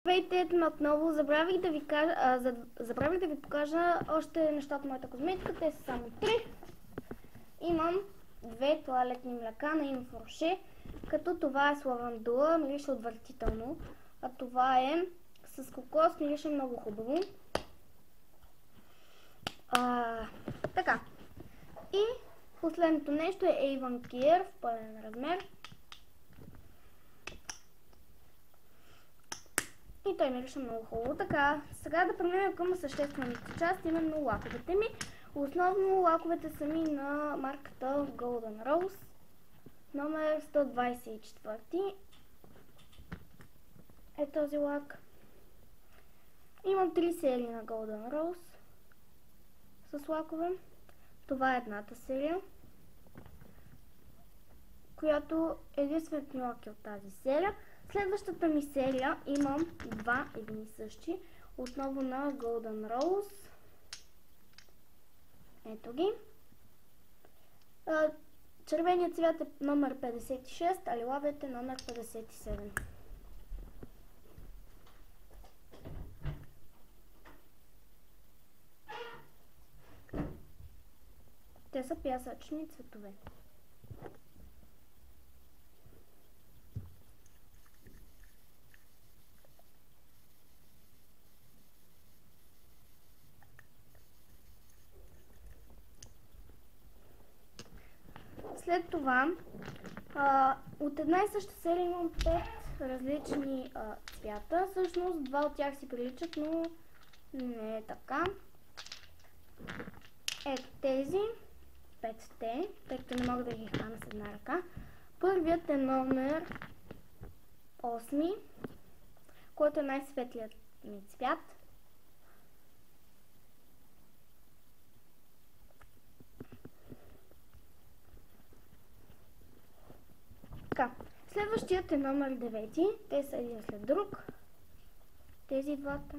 Здравейте, ето ме отново. Забравих да ви покажа още неща от моята козметика. Те са само 3. Имам 2 тоалетни млека на Инфорше, като това е с лавандула, мирише отвратително, а това е с кокос, мирише много хубаво. Така. И последното нещо е Avon Care в пълен размер. И той мирише много хубаво. Така, сега да преминем към съществената част, именно лаковете ми. Основно лаковете са ми на марката Golden Rose, номер 124. Е този лак. Имам 3 серии на Golden Rose с лакове. Това е едната серия, която единствените ми лаки от тази серия. Следващата ми серия имам 2 едни и същи, отново на Golden Rose. Ето ги. Червеният цвят е номер 56, а лилавият е номер 57. Те са пясъчни цветове. След това, от една и съща серия имам 5 различни цвята. Всъщност 2 от тях си приличат, но не е така. Ето тези 5-те, тъй като не мога да ги хвана с една ръка. Първият е номер 8, който е най-светлият ми цвят. Така, следващият е номер 9. Те са един след друг. Тези двата.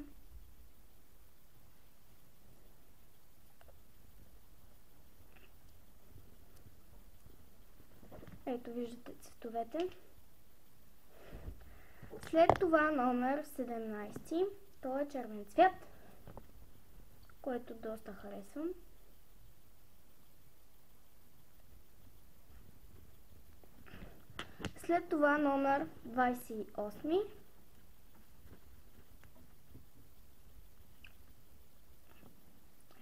Ето виждате цветовете. След това номер 17. Той е червен цвят, който доста харесвам. След това номер 28.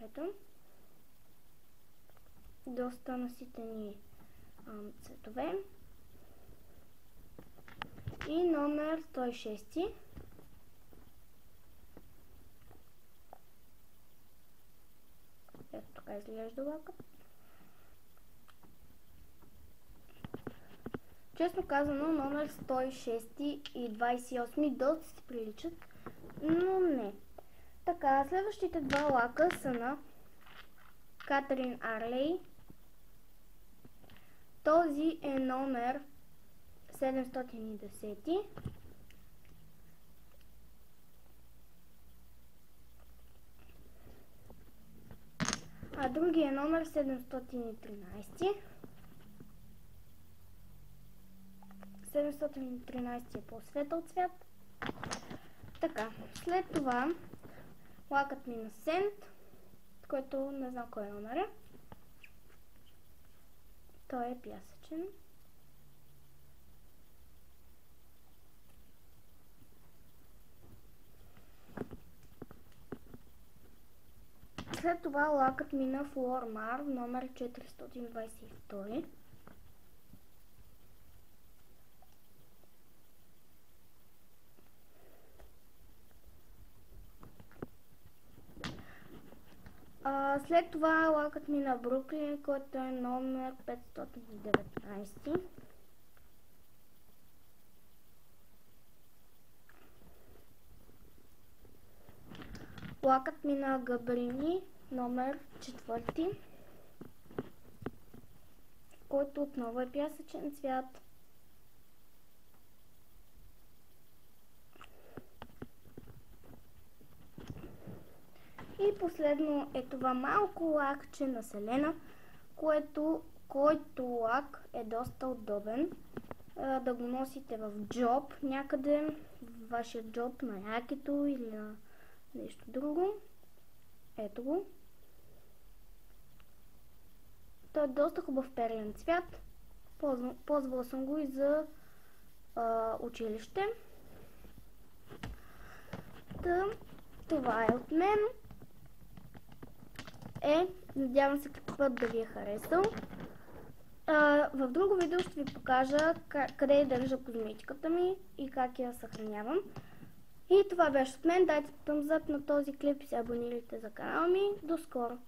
Ето. Доста наситени цветове. И номер 106. Ето така изглежда лакът. Честно казано, номер 106 и 28 доста се приличат, но не. Така, следващите два лака са на Катрин Арлей. Този е номер 710. А другия е номер 713. 713 е по-светъл цвят. Така, след това лакът ми на Сент, който не знам кой е номер. Той е пясъчен. След това лакът ми на Флормар, номер 422. След това лакът ми на Бруклин, който е номер 519. Лакът ми на Габрини, номер 4, който отново е пясъчен цвят. И последно е това малко лакче на Селена, който лак е доста удобен да го носите в джоб, някъде вашия джоб, на якето или на нещо друго. Ето го. Той е доста хубав перлен цвят. Ползвала съм го и за училище. Това е от мен. Надявам се клипът да ви е харесал. В друго видео ще ви покажа къде държа козметиката ми и как я съхранявам. И това беше от мен. Дайте thumbs up на този клип и се абонирайте за канала ми. До скоро!